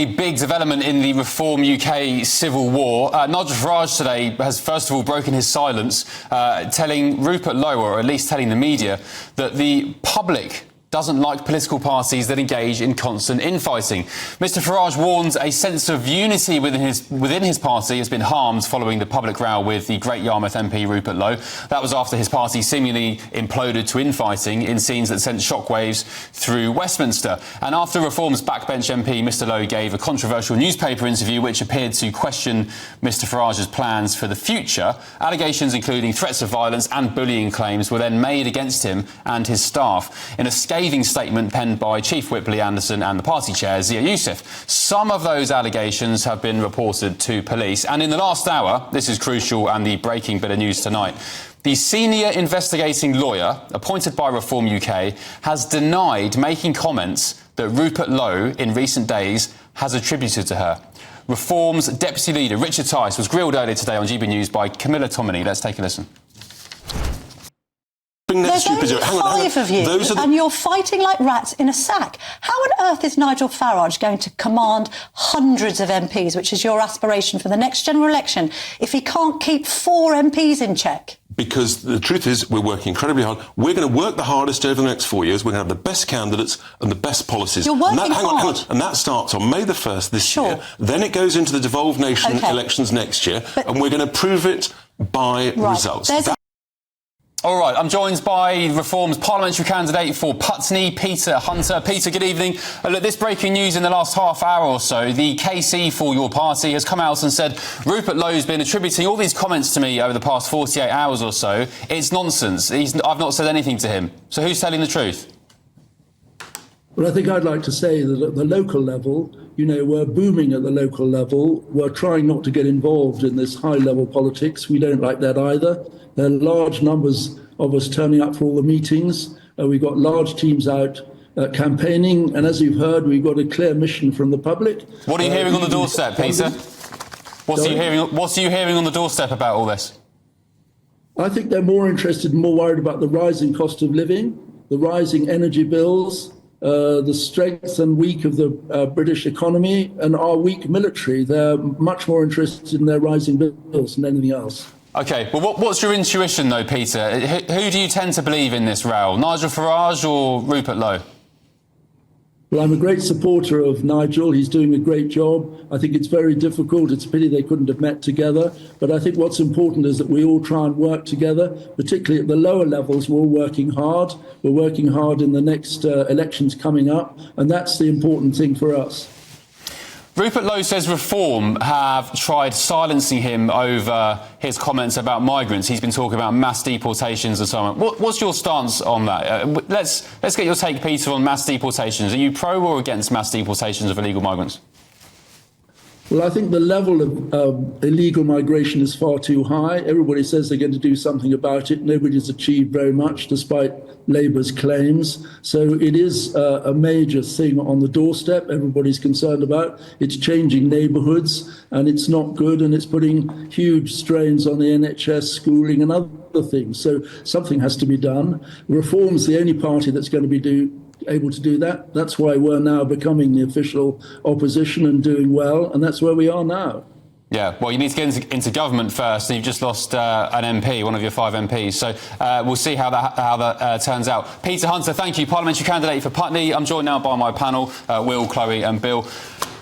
A big development in the Reform UK civil war. Nigel Farage today has first of all broken his silence, telling Rupert Lowe, or at least telling the media, that the public doesn't like political parties that engage in constant infighting. Mr Farage warns a sense of unity within his party has been harmed following the public row with the Great Yarmouth MP Rupert Lowe. That was after his party seemingly imploded to infighting in scenes that sent shockwaves through Westminster. And after Reform's backbench MP, Mr Lowe gave a controversial newspaper interview which appeared to question Mr Farage's plans for the future. Allegations including threats of violence and bullying claims were then made against him and his staff. In a scathing statement penned by Chief Whip Lee Anderson and the party chair, Zia Youssef. Some of those allegations have been reported to police. And in the last hour, this is crucial and the breaking bit of news tonight, the senior investigating lawyer appointed by Reform UK has denied making comments that Rupert Lowe in recent days has attributed to her. Reform's deputy leader, Richard Tice, was grilled earlier today on GB News by Camilla Tominey. Let's take a listen. There's only five of you, and you're fighting like rats in a sack. How on earth is Nigel Farage going to command hundreds of MPs, which is your aspiration for the next general election, if he can't keep 4 MPs in check? Because the truth is, we're working incredibly hard. We're going to work the hardest over the next 4 years. We're going to have the best candidates and the best policies. You're working hard. Hang on. And that starts on May the 1st this year. Then it goes into the devolved nation elections next year, and we're going to prove it by results. All right, I'm joined by Reform's parliamentary candidate for Putney, Peter Hunter. Peter, good evening. Look, this breaking news in the last half hour or so, the KC for your party has come out and said Rupert Lowe's been attributing all these comments to me over the past 48 hours or so. It's nonsense. I've not said anything to him. So who's telling the truth? Well, I think I'd like to say that at the local level, you know, we're booming at the local level. We're trying not to get involved in this high-level politics. We don't like that either. There are large numbers of us turning up for all the meetings. We've got large teams out campaigning. And as you've heard, we've got a clear mission from the public. What are you hearing on the doorstep, Peter? What are you hearing on the doorstep about all this? I think they're more interested and more worried about the rising cost of living, the rising energy bills, the strength and weak of the British economy and our weak military. They're much more interested in their rising bills than anything else. OK, well, what's your intuition, though, Peter? Who do you tend to believe in this row, Nigel Farage or Rupert Lowe? Well, I'm a great supporter of Nigel. He's doing a great job. I think it's very difficult. It's a pity they couldn't have met together. But I think what's important is that we all try and work together, particularly at the lower levels. We're all working hard. We're working hard in the next elections coming up. And that's the important thing for us. Rupert Lowe says Reform have tried silencing him over his comments about migrants. He's been talking about mass deportations and so on. What's your stance on that? Let's get your take, Peter, on mass deportations. Are you pro or against mass deportations of illegal migrants? Well, I think the level of illegal migration is far too high. Everybody says they're going to do something about it. Nobody's achieved very much, despite Labour's claims. So it is a major thing on the doorstep. Everybody's concerned about. It's changing neighbourhoods, and it's not good, and it's putting huge strains on the NHS, schooling, and other things. So something has to be done. Reform's the only party that's going to be able to do that. That's why we're now becoming the official opposition and doing well, and that's where we are now. Yeah, well, you need to get into government first, and you've just lost an MP, one of your 5 MPs. So we'll see how that turns out. Peter Hunter, thank you, parliamentary candidate for Putney. I'm joined now by my panel, Will, Chloe and Bill.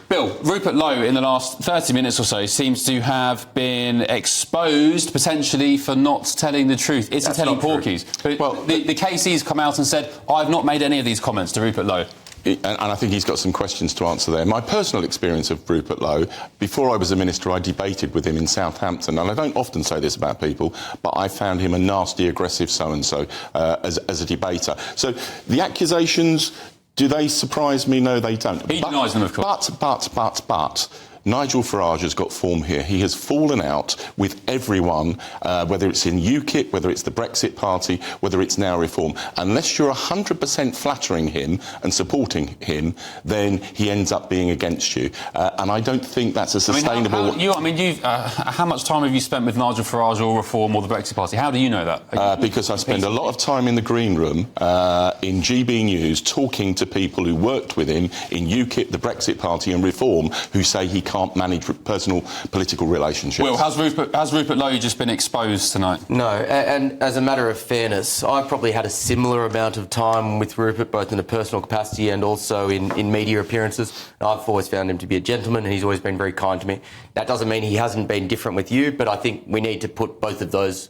Bill, Rupert Lowe in the last 30 minutes or so seems to have been exposed potentially for not telling the truth. It's telling porkies. Well, the KC's come out and said, I've not made any of these comments to Rupert Lowe. And I think he's got some questions to answer there. My personal experience of Rupert Lowe, before I was a minister, I debated with him in Southampton, and I don't often say this about people, but I found him a nasty, aggressive so-and-so as a debater. So the accusations, do they surprise me? No, they don't. He denies them, of course. But Nigel Farage has got form here. He has fallen out with everyone, whether it's in UKIP, whether it's the Brexit Party, whether it's now Reform. Unless you're 100% flattering him and supporting him, then he ends up being against you. And I don't think that's a sustainable... How much time have you spent with Nigel Farage or Reform or the Brexit Party? How do you know that? Because I spend a lot of time in the green room in GB News talking to people who worked with him in UKIP, the Brexit Party and Reform, who say he can't manage personal political relationships. Will, has Rupert Lowe just been exposed tonight? No, and as a matter of fairness, I've probably had a similar amount of time with Rupert, both in a personal capacity and also in media appearances. I've always found him to be a gentleman and he's always been very kind to me. That doesn't mean he hasn't been different with you, but I think we need to put both of those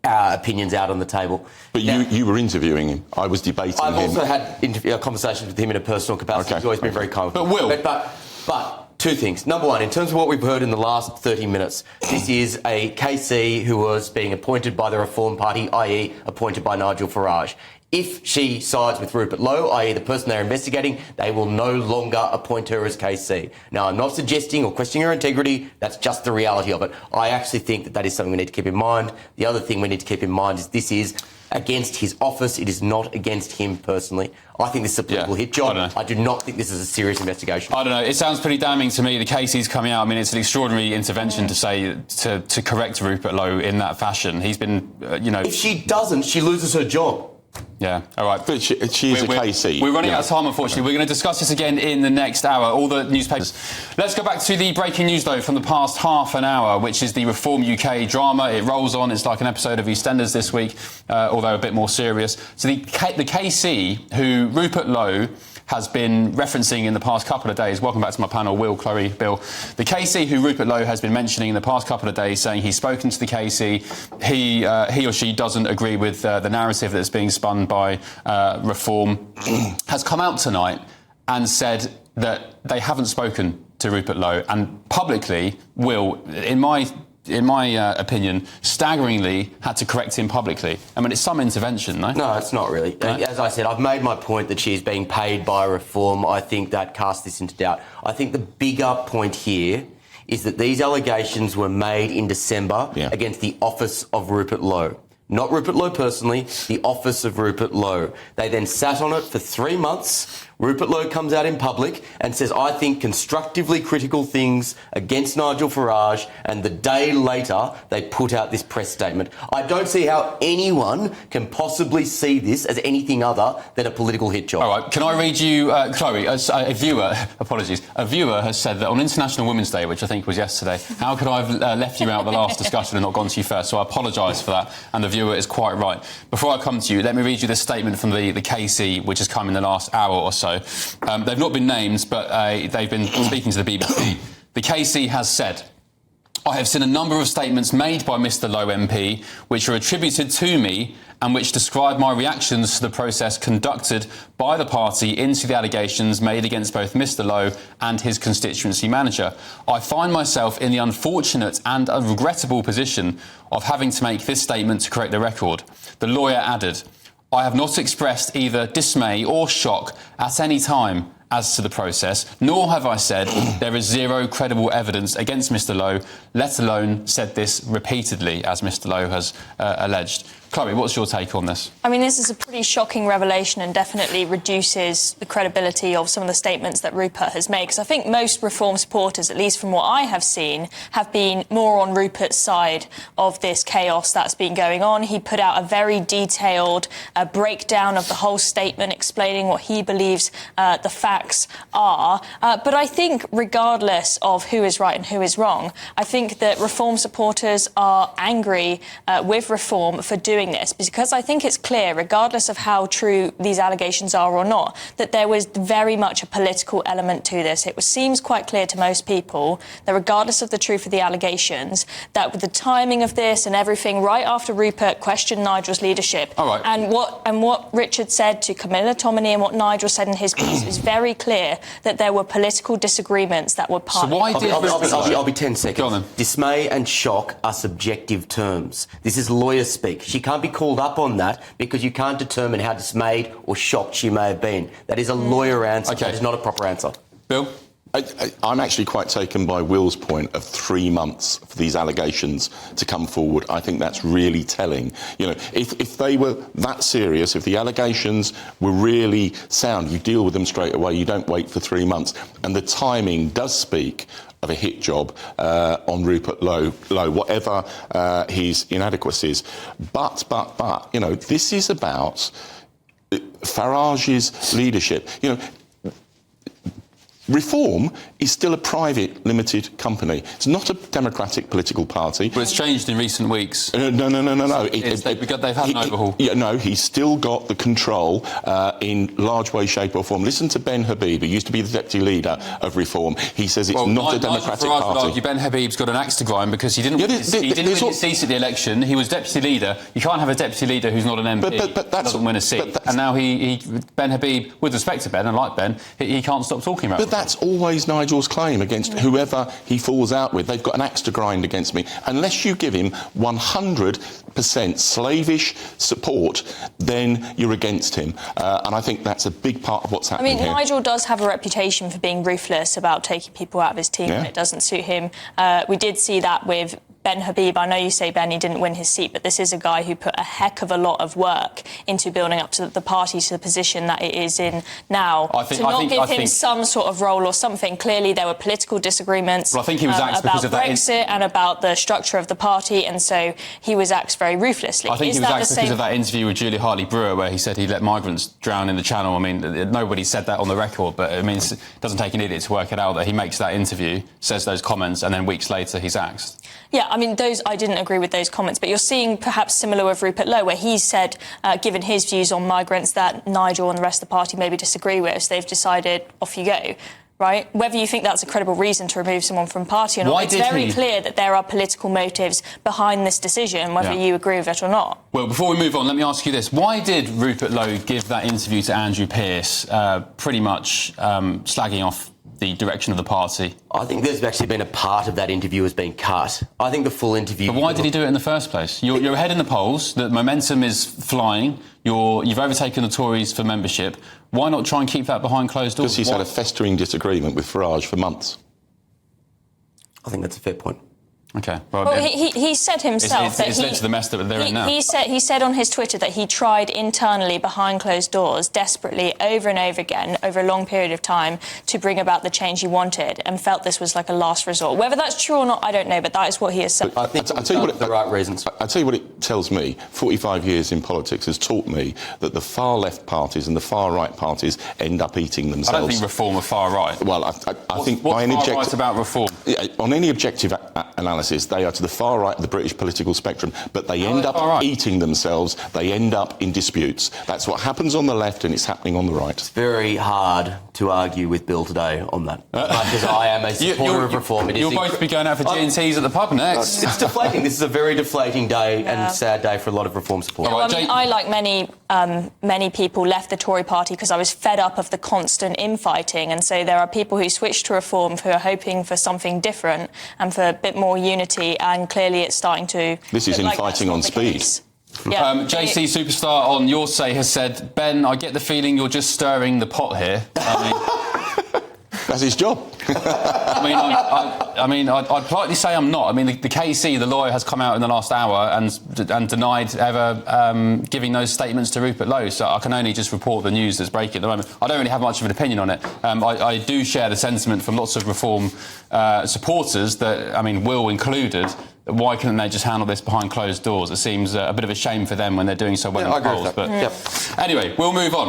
opinions out on the table. But now, you were interviewing him. I was debating him. I've also had conversations with him in a personal capacity. Okay. He's always been very kind. But Will... But two things. Number one, in terms of what we've heard in the last 30 minutes, this is a KC who was being appointed by the Reform Party, i.e. appointed by Nigel Farage. If she sides with Rupert Lowe, i.e. the person they're investigating, they will no longer appoint her as KC. Now, I'm not suggesting or questioning her integrity. That's just the reality of it. I actually think that is something we need to keep in mind. The other thing we need to keep in mind is this is against his office. It is not against him personally. I think this is a political hit job. I do not think this is a serious investigation. I don't know. It sounds pretty damning to me. The KC's coming out. I mean, it's an extraordinary intervention to say to correct Rupert Lowe in that fashion. He's been, If she doesn't, she loses her job. Yeah, all right. But she is a KC. We're running out of time, unfortunately. We're going to discuss this again in the next hour, all the newspapers. Let's go back to the breaking news, though, from the past half an hour, which is the Reform UK drama. It rolls on. It's like an episode of EastEnders this week, although a bit more serious. So the KC, who Rupert Lowe has been referencing in the past couple of days. Welcome back to my panel, Will, Chloe, Bill. The KC, who Rupert Lowe has been mentioning in the past couple of days, saying he's spoken to the KC, he or she doesn't agree with the narrative that's being spun by Reform, has come out tonight and said that they haven't spoken to Rupert Lowe, and publicly, Will, in my opinion, staggeringly had to correct him publicly. I mean, it's some intervention, no? No, it's not really. No? As I said, I've made my point that she's being paid by Reform. I think that casts this into doubt. I think the bigger point here is that these allegations were made in December against the office of Rupert Lowe. Not Rupert Lowe personally, the office of Rupert Lowe. They then sat on it for 3 months. Rupert Lowe comes out in public and says, I think constructively critical things against Nigel Farage, and the day later they put out this press statement. I don't see how anyone can possibly see this as anything other than a political hit job. All right, can I read you, Chloe, a viewer has said that on International Women's Day, which I think was yesterday, how could I have left you out the last discussion and not gone to you first? So I apologise for that, and the viewer is quite right. Before I come to you, let me read you this statement from the KC, which has come in the last hour or so. They've not been named, but they've been speaking to the BBC. The KC has said, I have seen a number of statements made by Mr Lowe MP which are attributed to me and which describe my reactions to the process conducted by the party into the allegations made against both Mr Lowe and his constituency manager. I find myself in the unfortunate and regrettable position of having to make this statement to correct the record. The lawyer added, I have not expressed either dismay or shock at any time as to the process, nor have I said there is zero credible evidence against Mr Lowe, let alone said this repeatedly, as Mr Lowe has alleged. Chloe, what's your take on this? I mean, this is a pretty shocking revelation and definitely reduces the credibility of some of the statements that Rupert has made, because I think most Reform supporters, at least from what I have seen, have been more on Rupert's side of this chaos that's been going on. He put out a very detailed breakdown of the whole statement, explaining what he believes the facts are. But I think, regardless of who is right and who is wrong, I think that Reform supporters are angry with Reform for doing this, because I think it's clear, regardless of how true these allegations are or not, that there was very much a political element to this. It seems quite clear to most people that regardless of the truth of the allegations, that with the timing of this and everything, right after Rupert questioned Nigel's leadership, and what Richard said to Camilla Tominey and what Nigel said in his piece, is very clear that there were political disagreements that were part of it. I'll be 10 seconds. Go on, then. Dismay and shock are subjective terms. This is lawyer speak. She can't be called up on that because you can't determine how dismayed or shocked she may have been. That is a lawyer answer. Okay. That is not a proper answer. Bill? I'm actually quite taken by Will's point of 3 months for these allegations to come forward. I think that's really telling. You know, if they were that serious, if the allegations were really sound, you deal with them straight away. You don't wait for 3 months. And the timing does speak of a hit job on Rupert Lowe, whatever his inadequacies. But, you know, this is about Farage's leadership. You know, Reform is still a private, limited company. It's not a democratic political party. But it's changed in recent weeks. No. They've had an overhaul. He's still got the control in large way, shape or form. Listen to Ben Habib, who used to be the deputy leader of Reform. He says it's not a democratic Farage party. would argue Ben Habib's got an axe to grind because he didn't win his seat at the election. He was deputy leader. You can't have a deputy leader who's not an MP but doesn't win a seat. And now Ben Habib, with respect to Ben, and like Ben, he can't stop talking about it. That's always Nigel's claim against whoever he falls out with. They've got an axe to grind against me. Unless you give him 100% slavish support, then you're against him. And I think that's a big part of what's happening here. Nigel does have a reputation for being ruthless about taking people out of his team, and it doesn't suit him. We did see that with Ben Habib. I know you say, Ben, he didn't win his seat, but this is a guy who put a heck of a lot of work into building up to the party to the position that it is in now. To not give him some sort of role or something. Clearly, there were political disagreements I think he was axed because of Brexit and about the structure of the party, and so he was axed very ruthlessly. I think he was axed because of that interview with Julia Hartley-Brewer where he said he let migrants drown in the Channel. I mean, nobody said that on the record, but I mean, it doesn't take an idiot to work it out that he makes that interview, says those comments, and then weeks later he's axed. Yeah, I mean, I didn't agree with those comments, but you're seeing perhaps similar with Rupert Lowe, where he said, given his views on migrants, that Nigel and the rest of the party maybe disagree with, so they've decided, off you go, right? Whether you think that's a credible reason to remove someone from party or not, it's very clear that there are political motives behind this decision, whether you agree with it or not. Well, before we move on, let me ask you this. Why did Rupert Lowe give that interview to Andrew Pearce, pretty much slagging off the direction of the party? I think there's actually been a part of that interview has been cut. I think the full interview... But why did he do it in the first place? You're ahead in the polls, the momentum is flying, you've overtaken the Tories for membership. Why not try and keep that behind closed doors? Because he's had a festering disagreement with Farage for months. I think that's a fair point. OK. Well, he said himself that it's led to the mess that they're in now. He said on his Twitter that he tried internally behind closed doors desperately over and over again over a long period of time to bring about the change he wanted and felt this was like a last resort. Whether that's true or not, I don't know, but that is what he has said. I think I'll tell you what the right reasons. I'll tell you what it tells me. 45 years in politics has taught me that the far left parties and the far right parties end up eating themselves. I don't think reform are far right. Well, I think what's by an far right about reform? On any objective analysis, they are to the far right of the British political spectrum, but they end up eating themselves. They end up in disputes. That's what happens on the left, and it's happening on the right. It's very hard to argue with Bill today on that. Because I am a supporter of reform. You'll both be going out for G&Ts at the pub next. It's deflating. This is a very deflating day and sad day for a lot of reform supporters. I, like many people, left the Tory party because I was fed up of the constant infighting, and so there are people who switched to reform who are hoping for something different and for a bit more unity, and clearly it's starting to... This is infighting on speed. Yeah. JC Superstar on Your Say has said, Ben, I get the feeling you're just stirring the pot here. That's his job. I'd politely say I'm not. I mean, the KC, the lawyer, has come out in the last hour and denied ever giving those statements to Rupert Lowe. So I can only just report the news that's breaking at the moment. I don't really have much of an opinion on it. I do share the sentiment from lots of reform supporters that, I mean, Will included. Why couldn't they just handle this behind closed doors? It seems a bit of a shame for them when they're doing so well in the polls. But anyway, we'll move on.